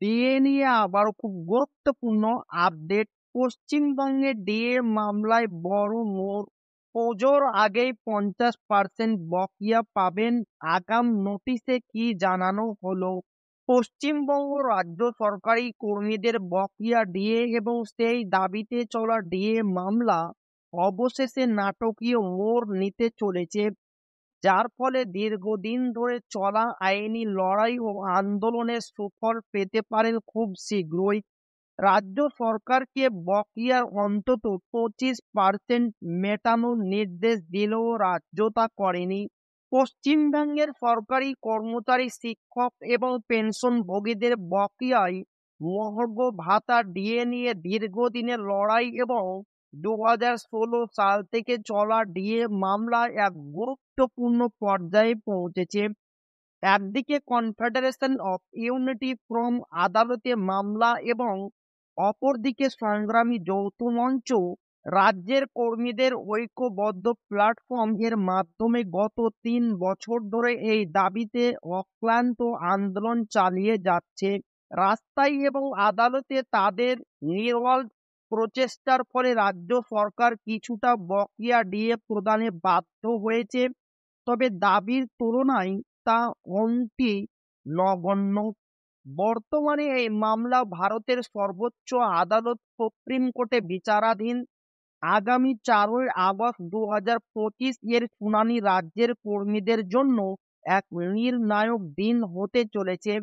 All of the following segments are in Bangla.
ডিএ নিয়ে আবারও খুব গুরুত্বপূর্ণ আপডেট। পশ্চিমবঙ্গে ডিএ মামলায় বড় মোড়। পুজোর আগেই 50% বকেয়া পাবেন। আগাম নোটিশে কি জানানো হলো? পশ্চিমবঙ্গ রাজ্য সরকারি কর্মীদের বকেয়া ডিএ এবং সেই দাবিতে চলা ডিএ মামলা অবশেষে নাটকীয় মোড় নিতে চলেছে, যার ফলে দীর্ঘদিন ধরে চলা আইনি লড়াই ও আন্দোলনের সুফল পেতে পারেন খুব শীঘ্রই। রাজ্য সরকারকে বকেয়ার অন্তত 25% মেটানোর নির্দেশ দিলেও রাজ্য তা করেনি। পশ্চিমবঙ্গের সরকারি কর্মচারী, শিক্ষক এবং পেনশনভোগীদের বকেয়ায় মহার্ঘ ভাতা ডিএ নিয়ে দীর্ঘদিনের লড়াই এবং 2016 সাল থেকে চলা ডিএ মামলা এক গুরুত্বপূর্ণ পর্যায়ে পৌঁছেছে। একদিকে কনফেডারেশন অফ ইউনিটি ফ্রম আদালতে মামলা এবং অপরদিকে সংগ্রামী যৌথ মঞ্চ, রাজ্যের কর্মীদের ঐক্যবদ্ধ প্ল্যাটফর্ম এর মাধ্যমে গত 3 বছর ধরে এই দাবিতে অক্লান্ত আন্দোলন চালিয়ে যাচ্ছে। রাস্তায় এবং আদালতে তাদের নির্মল প্রচেষ্টার ফলে রাজ্য সরকার কিছুটা বকেয়া ডিএ প্রদানে বাধ্য হয়েছে, তবে দাবির তুলনায় তা অঙ্কে নগণ্য। বর্তমানে এই মামলা ভারতের সর্বোচ্চ আদালত সুপ্রিম কোর্টে বিচারাধীন। আগামী 4ই আগস্ট 2025 এর শুনানি রাজ্যের কর্মীদের জন্য এক নির্ণায়ক দিন হতে চলেছে।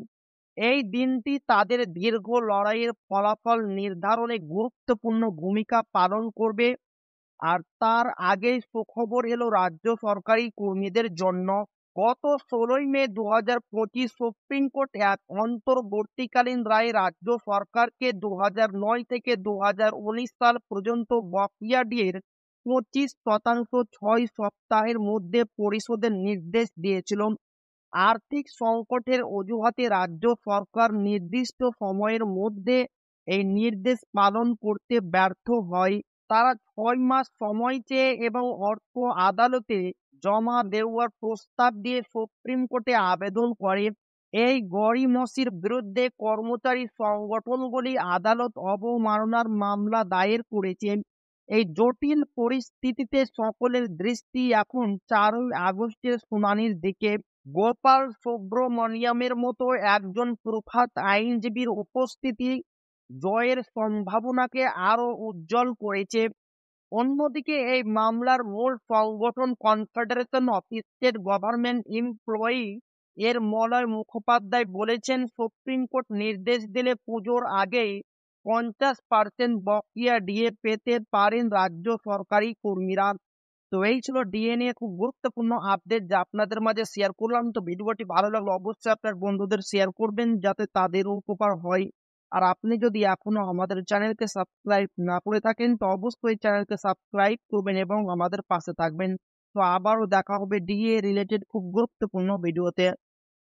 এই দিনটি তাদের দীর্ঘ লড়াইয়ের ফলাফল নির্ধারণে গুরুত্বপূর্ণ ভূমিকা পালন করবে। আর তার আগেই সুখবর এলো রাজ্য সরকারি কর্মীদের জন্য। গত 16ই মে 2025 সুপ্রিম কোর্ট এক অন্তর্বর্তীকালীন রায়ে রাজ্য সরকারকে 2009 থেকে 2019 সাল পর্যন্ত বকেয়া ডিএর 25% 6 সপ্তাহের মধ্যে পরিশোধের নির্দেশ দিয়েছিল। আর্থিক সংকটের অজুহাতে রাজ্য সরকার নির্দিষ্ট সময়ের মধ্যে এই নির্দেশ পালন করতে ব্যর্থ হয়। তারা 6 মাস সময় চেয়ে এবং অর্থ আদালতে জমা দেওয়ার প্রস্তাব দিয়ে সুপ্রিম কোর্টে আবেদন করে। এই গড়িমসির বিরুদ্ধে কর্মচারী সংগঠনগুলি আদালত অবমাননার মামলা দায়ের করেছে। এই জটিল পরিস্থিতিতে সকলের দৃষ্টি এখন 4ই আগস্টের শুনানির দিকে। গোপাল সুব্রমণিয়ামের মতো একজন প্রখ্যাত আইনজীবীর উপস্থিতি জয়ের সম্ভাবনাকে আরো উজ্জ্বল করেছে। অন্যদিকে এই মামলার মূল সংগঠন confederation of state government employee এর মলয় মুখোপাধ্যায় বলেছেন, সুপ্রিম কোর্ট নির্দেশ দিলে পুজোর আগেই 50% বকেয়া ডিএ পেতে পারেন রাজ্য সরকারি কর্মীরা। তো এই ছিল ডিএ নিয়ে খুব গুরুত্বপূর্ণ আপডেট যা আপনাদের মাঝে শেয়ার করলাম। তো ভিডিওটি ভালো লাগলে অবশ্যই আপনার বন্ধুদের শেয়ার করবেন যাতে তাদের উপকার হয়। আর আপনি যদি এখনো আমাদের চ্যানেলকে সাবস্ক্রাইব না করে থাকেন তো অবশ্যই চ্যানেলকে সাবস্ক্রাইব করবেন এবং আমাদের পাশে থাকবেন। তো আবারও দেখা হবে ডিএ রিলেটেড খুব গুরুত্বপূর্ণ ভিডিওতে।